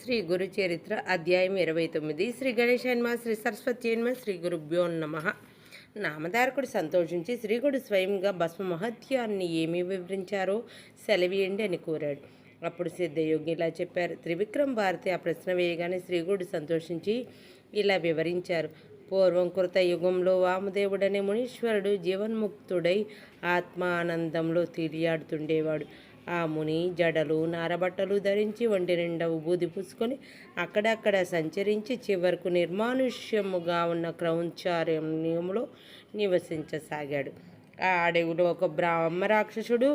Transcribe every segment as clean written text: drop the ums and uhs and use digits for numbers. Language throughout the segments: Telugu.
శ్రీ గురు చరిత్ర అధ్యాయం 29 శ్రీ గణేశాన్మ శ్రీ సరస్వత్యేన్మ శ్రీ గురుభ్యో నమ. నామధారకుడు సంతోషించి శ్రీగుడు స్వయంగా భస్మ మహత్యాన్ని ఏమి వివరించారో సెలవీయండి అని కోరాడు. అప్పుడు సిద్ధయోగి ఇలా చెప్పారు. త్రివిక్రమ్ భారతి ఆ ప్రశ్న వేయగానే శ్రీగుడు సంతోషించి ఇలా వివరించారు. పూర్వం కృత యుగంలో వామదేవుడనే మునీశ్వరుడు జీవన్ముక్తుడై ఆత్మానందంలో తేలియాడుతుండేవాడు. ఆ ముని జడలు నారబట్టలు ధరించి ఒంటి నిండా విభూది పూసుకొని అక్కడక్కడ సంచరించి చివరకు నిర్మానుష్యముగా ఉన్న క్రౌంచారణ్యంలో నివసించసాగాడు. ఆ అడవిలో ఒక బ్రహ్మరాక్షసుడు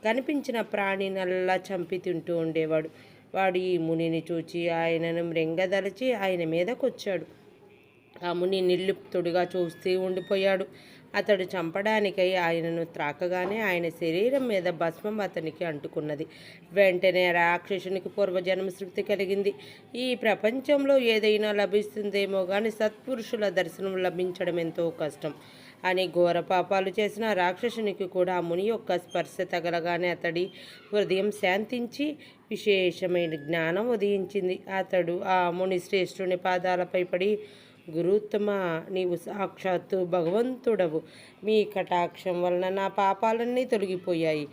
కనిపించిన ప్రాణినల్లా చంపి తింటూ ఉండేవాడు. వాడు ఈ మునిని చూచి ఆయనను మృంగదలచి ఆయన మీదకొచ్చాడు. ఆ ముని నిర్లిప్తుడిగా చూస్తూ ఉండిపోయాడు. అతడు చంపడానికై ఆయనను త్రాకగానే ఆయన శరీరం మీద భస్మం అతనికి అంటుకున్నది. వెంటనే రాక్షసునికి పూర్వజన్మ స్మృతి కలిగింది. ఈ ప్రపంచంలో ఏదైనా లభిస్తుందేమో కానీ సత్పురుషుల దర్శనం లభించడం ఎంతో కష్టం అని ఘోర పాపాలు చేసిన రాక్షసునికి కూడా ఆ ముని యొక్క స్పర్శ తగలగానే అతడి హృదయం శాంతించి విశేషమైన జ్ఞానం ఉదయించింది. అతడు ఆ ముని శ్రేష్ఠుని పాదాలపై పడి, గురుత్తమ, నీవు సాక్షాత్తు భగవంతుడవు. మీ కటాక్షం వలన నా పాపాలన్నీ తొలగిపోయాయి,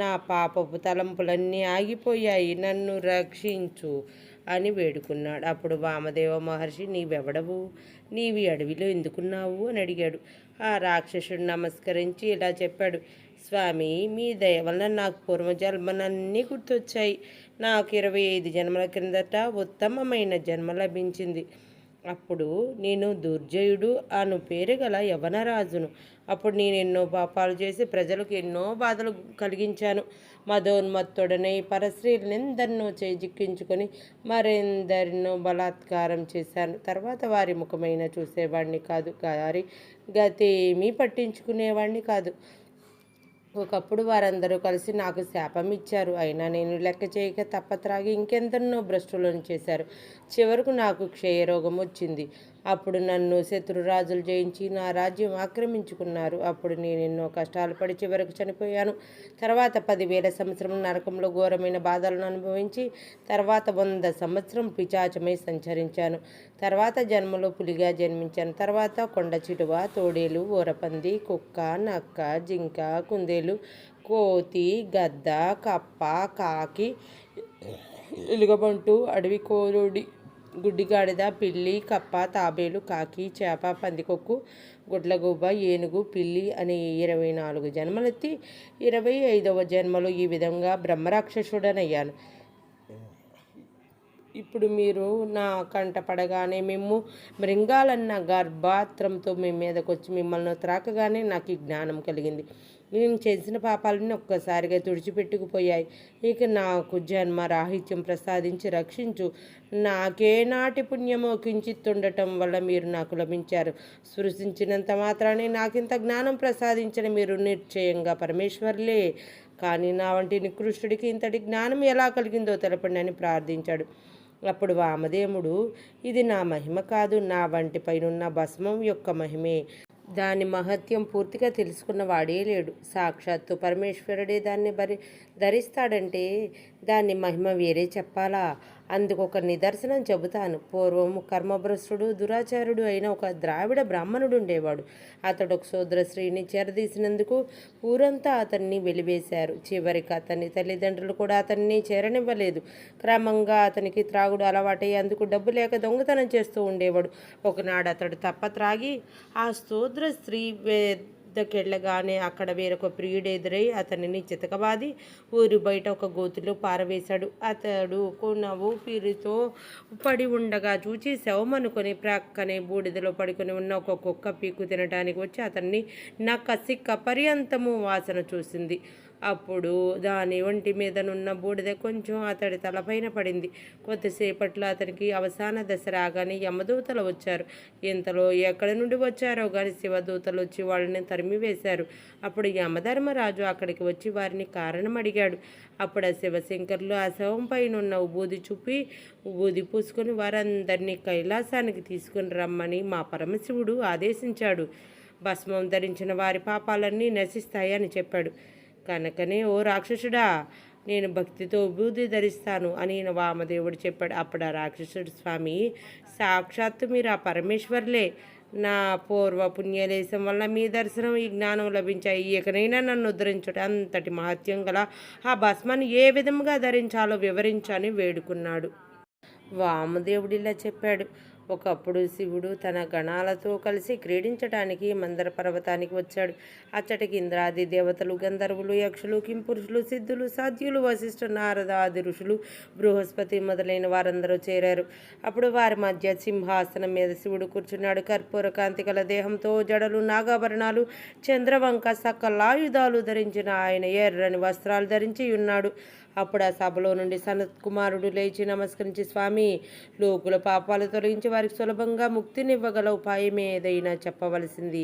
నా పాపపు తలంపులన్నీ ఆగిపోయాయి, నన్ను రక్షించు అని వేడుకున్నాడు. అప్పుడు వామదేవ మహర్షి, నీవెవడవు, నీవి అడవిలో ఎందుకున్నావు అని అడిగాడు. ఆ రాక్షసుడు నమస్కరించి ఇలా చెప్పాడు. స్వామి, మీ దయ వలన నాకు పూర్వజన్మలన్నీ గుర్తొచ్చాయి. నాకు 25 జన్మల క్రిందట ఉత్తమమైన జన్మ లభించింది. అప్పుడు నేను దుర్జయుడు అను పేరు గల యవనరాజును. అప్పుడు నేను ఎన్నో పాపాలు చేసి ప్రజలకు ఎన్నో బాధలు కలిగించాను. మదోన్మత్తుడనై పరస్త్రీలెందరినో చేజిక్కించుకొని మరెందరినో బలాత్కారం చేశాను. తర్వాత వారి ముఖమైన చూసేవాడిని కాదు, వారి గతేమీ పట్టించుకునేవాడిని కాదు. ఒకప్పుడు వారందరూ కలిసి నాకు శాపం ఇచ్చారు. అయినా నేను లెక్క చేయక తప్పత్రాగి ఇంకెందరినో భ్రష్టులను చేశారు. చివరకు నాకు క్షయరోగం వచ్చింది. అప్పుడు నన్ను శత్రురాజులు జయించి నా రాజ్యం ఆక్రమించుకున్నారు. అప్పుడు నేను ఎన్నో కష్టాలు పడి చివరకు చనిపోయాను. తర్వాత 10,000 సంవత్సరం నరకంలో ఘోరమైన బాధలను అనుభవించి తర్వాత 100 సంవత్సరం పిచాచమై సంచరించాను. తర్వాత జన్మలో పులిగా జన్మించాను. తర్వాత కొండ చిటువ, తోడేలు, ఊరపంది, కుక్క, నక్క, జింక, కుందేలు, కోతి, గద్ద, కప్ప, కాకి, ఎలుగబంటు, అడవి కోరుడి, గుడ్డిగాడిద, పిల్లి, కప్ప, తాబేలు, కాకి, చేప, పందికొక్కు, గుడ్లగూబ, ఏనుగు, పిల్లి అని 24 జన్మలెత్తి 25వ జన్మలో ఈ విధంగా బ్రహ్మరాక్షసుడనయ్యాను. ఇప్పుడు మీరు నా కంట పడగానే మేము మృంగాలన్న గర్భాత్రంతో మీ మీదకి వచ్చి మిమ్మల్ని త్రాకగానే నాకు ఈ జ్ఞానం కలిగింది. నేను చేసిన పాపాలన్నీ ఒక్కసారిగా తుడిచిపెట్టుకుపోయాయి. ఇక నాకు జన్మ రాహిత్యం ప్రసాదించి రక్షించు. నాకే నాటి పుణ్యమో కించిత్తుండటం వల్ల మీరు నాకు లభించారు. స్పృశించినంత మాత్రాన్ని నాకింత జ్ఞానం ప్రసాదించిన మీరు నిశ్చయంగా పరమేశ్వర్లే. కానీ నా వంటి నికృష్టుడికి ఇంతటి జ్ఞానం ఎలా కలిగిందో తెలపండి అని ప్రార్థించాడు. అప్పుడు వామదేవుడు, ఇది నా మహిమ కాదు, నా వంటి పైనున్న భస్మం యొక్క మహిమే. దాని మహత్యం పూర్తిగా తెలుసుకున్న వాడే లేడు. సాక్షాత్తు పరమేశ్వరుడే దాన్ని ధరిస్తాడంటే దాన్ని మహిమ వేరే చెప్పాలా? అందుకు ఒక నిదర్శనం చెబుతాను. పూర్వం కర్మభ్రష్టుడు దురాచారుడు అయిన ఒక ద్రావిడ బ్రాహ్మణుడు ఉండేవాడు. అతడు ఒక శూద్ర స్త్రీని చేరదీసినందుకు ఊరంతా అతన్ని వెలివేశారు. చివరికి అతని తల్లిదండ్రులు కూడా అతన్ని చేరనివ్వలేదు. క్రమంగా అతనికి త్రాగుడు అలవాటై అందుకు డబ్బు లేక దొంగతనం చేస్తూ ఉండేవాడు. ఒకనాడు అతడు త్రాగి ఆ శూద్ర స్త్రీ దగ్గెళ్ళగానే అక్కడ వేరొక ప్రియుడు ఎదురై అతనిని చితకబాది ఊరి బయట ఒక గోతిలో పారవేశాడు. అతడు కొన్న ఊపిరితో పడి ఉండగా చూచి శవమనుకొని ప్రక్కనే బూడిదలో పడుకొని ఉన్న ఒక కుక్క పీకు తినడానికి వచ్చి అతన్ని నక్క సిక్క పర్యంతము వాసన చూసింది. అప్పుడు దాని ఒంటి మీదనున్న బూడిద కొంచెం అతడి తలపైన పడింది. కొద్దిసేపట్లో అతనికి అవసాన దశ రాగానే యమదూతలు వచ్చారు. ఇంతలో ఎక్కడి నుండి వచ్చారో కానీ శివదూతలు వచ్చి వాళ్ళని తరిమివేశారు. అప్పుడు యమధర్మరాజు అక్కడికి వచ్చి వారిని కారణం అడిగాడు. అప్పుడు ఆ శివశంకరులు ఆ శవం పైన ఉన్న ఉబూది చూపి ఉబూది పూసుకొని వారందరినీ కైలాసానికి తీసుకుని రమ్మని మా పరమశివుడు ఆదేశించాడు. భస్మం ధరించిన వారి పాపాలన్నీ నశిస్తాయని చెప్పాడు. కనుకనే ఓ రాక్షసుడా, నేను భక్తితో విభూది ధరిస్తాను అని వామదేవుడు చెప్పాడు. అప్పుడు ఆ రాక్షసుడు, స్వామి సాక్షాత్తు మీరు ఆ పరమేశ్వర్లే, నా పూర్వ పుణ్యలేశం వల్ల మీ దర్శనం ఈ జ్ఞానం లభించాయి. ఇకనైనా నన్ను ఉద్ధరించుట అంతటి మహత్యం గల ఆ భస్మాన్ని ఏ విధముగా ధరించాలో వివరించని వేడుకున్నాడు. వామదేవుడు ఇలా చెప్పాడు. ఒకప్పుడు శివుడు తన గణాలతో కలిసి క్రీడించటానికి మందర పర్వతానికి వచ్చాడు. అచ్చటికి ఇంద్రాది దేవతలు, గంధర్వులు, యక్షులు, కింపురుషులు, సిద్ధులు, సాధ్యులు, వశిష్ఠ, నారద ఆది ఋషులు, బృహస్పతి మొదలైన వారందరూ చేరారు. అప్పుడు వారి మధ్య సింహాసనం మీద శివుడు కూర్చున్నాడు. కర్పూర కాంతి గల దేహంతో, జడలు, నాగాభరణాలు, చంద్రవంక సకలాయుధాలు ధరించిన ఆయన ఎర్రని వస్త్రాలు ధరించి ఉన్నాడు. అప్పుడు ఆ సభలో నుండి సనత్ కుమారుడు లేచి నమస్కరించి, స్వామి, లోకుల పాపాలు తొలగించి వారికి సులభంగా ముక్తినివ్వగల ఉపాయం ఏదైనా చెప్పవలసింది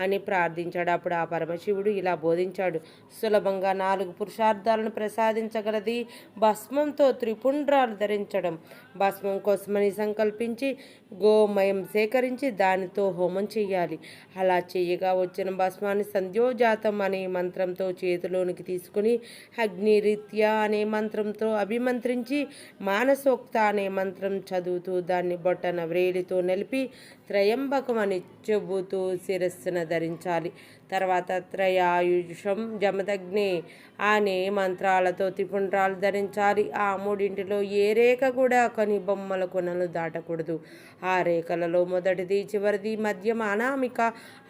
అని ప్రార్థించాడు. అప్పుడు ఆ పరమశివుడు ఇలా బోధించాడు. సులభంగా 4 పురుషార్థాలను ప్రసాదించగలది భస్మంతో త్రిపుండ్రాలు ధరించడం. భస్మం కోసమని సంకల్పించి గోమయం సేకరించి దానితో హోమం చెయ్యాలి. అలా చెయ్యగా వచ్చిన భస్మాన్ని సంధ్యోజాతం అనే మంత్రంతో చేతిలోనికి తీసుకుని అగ్నిరీత్యా అనే మంత్రంతో అభిమంత్రించి మానసోక్త అనే మంత్రం చదువుతూ దాన్ని బొట్టన వ్రేలితో నలిపి త్రయంబకం అని చెబుతూ శిరస్సున ధరించాలి. తర్వాత త్రయాయుషం జమదగ్ని అనే మంత్రాలతో త్రిపుండ్రాలు ధరించాలి. ఆ మూడింటిలో ఏ రేఖ కూడా కని బొమ్మల కొనలు దాటకూడదు. ఆ రేఖలలో మొదటిది, చివరిది, మధ్యం అనామిక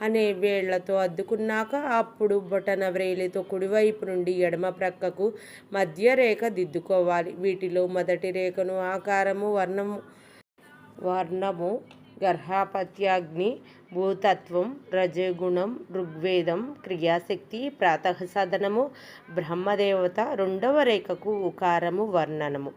అనే వేళ్లతో అద్దుకున్నాక అప్పుడు బొటన వ్రేలితో కుడివైపు నుండి ఎడమ ప్రక్కకు మధ్య రేఖ దిద్దుకోవాలి. వీటిలో మొదటి రేఖను ఆకారము, వర్ణము, గర్భాపత్యాగ్ని, భూతత్వం, రజగుణం, ఋగ్వేదం, క్రియాశక్తి, ప్రాతః సదనము, బ్రహ్మదేవత, రెండవ రేఖకు ఉకారము, వర్ణనము,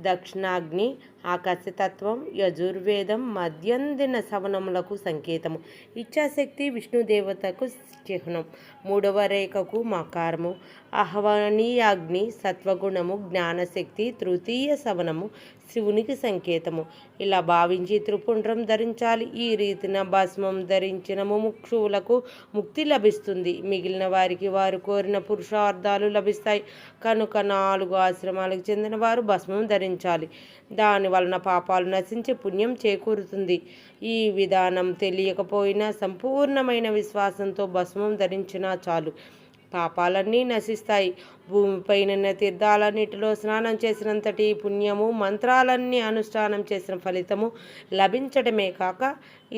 దక్షిణాగ్ని, ఆకాశతత్వం, యజుర్వేదం, మధ్యందిన సవనములకు సంకేతము, ఇచ్ఛాశక్తి, విష్ణుదేవతకు చిహ్నం, మూడవ రేఖకు మకారము, ఆహ్వానీయాగ్ని, సత్వగుణము, జ్ఞానశక్తి, తృతీయ సవనము, శివునికి సంకేతము. ఇలా భావించి త్రిపుండ్రం ధరించాలి. ఈ రీతిన భస్మం ధరించిన ముముక్షువులకు ముక్తి లభిస్తుంది. మిగిలిన వారికి వారు కోరిన పురుషార్థాలు లభిస్తాయి. కనుక 4 ఆశ్రమాలకు చెందిన వారు భస్మం ధరించాలి. దాని వలన పాపాలు నశించి పుణ్యం చేకూరుతుంది. ఈ విధానం తెలియకపోయినా సంపూర్ణమైన విశ్వాసంతో భస్మం ధరించినా చాలు, పాపాలన్నీ నశిస్తాయి. భూమిపైన తీర్థాలన్నిటిలో స్నానం చేసినంతటి పుణ్యము, మంత్రాలన్నీ అనుష్ఠానం చేసిన ఫలితము లభించడమే కాక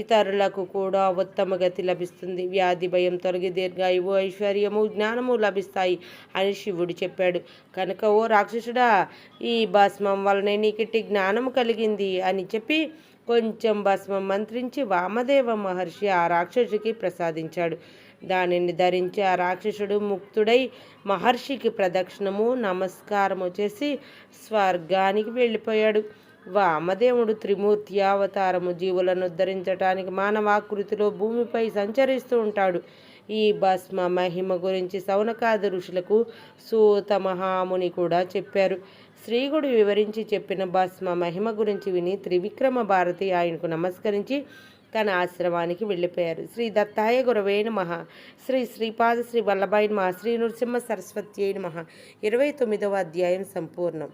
ఇతరులకు కూడా ఉత్తమ గతి లభిస్తుంది. వ్యాధి భయం తొలగి దీర్ఘాయువు, ఐశ్వర్యము, జ్ఞానము లభిస్తాయి అని శివుడు చెప్పాడు. కనుక ఓ రాక్షసుడా, ఈ భస్మం వలనే నీకిట్టి జ్ఞానము కలిగింది అని చెప్పి కొంచెం భస్మం మంత్రించి వామదేవ మహర్షి ఆ రాక్షసుడికి ప్రసాదించాడు. దానిని ధరించి ఆ రాక్షసుడు ముక్తుడై మహర్షికి ప్రదక్షిణము, నమస్కారము చేసి స్వర్గానికి వెళ్ళిపోయాడు. వామదేవుడు త్రిమూర్తి అవతారము, జీవులను ఉద్ధరించటానికి మానవాకృతిలో భూమిపై సంచరిస్తూ ఉంటాడు. ఈ భస్మ మహిమ గురించి సౌనకాది ఋషులకు సూత మహాముని కూడా చెప్పారు. శ్రీగుడు వివరించి చెప్పిన భస్మ మహిమ గురించి విని త్రివిక్రమ భారతి ఆయనకు నమస్కరించి తన ఆశ్రమానికి వెళ్ళిపోయారు. శ్రీ దత్తాయ గురవే నమః. శ్రీ శ్రీపాద శ్రీ వల్లభాయ నమః. శ్రీ నృసింహ సరస్వత్యై నమః. 29వ అధ్యాయం సంపూర్ణం.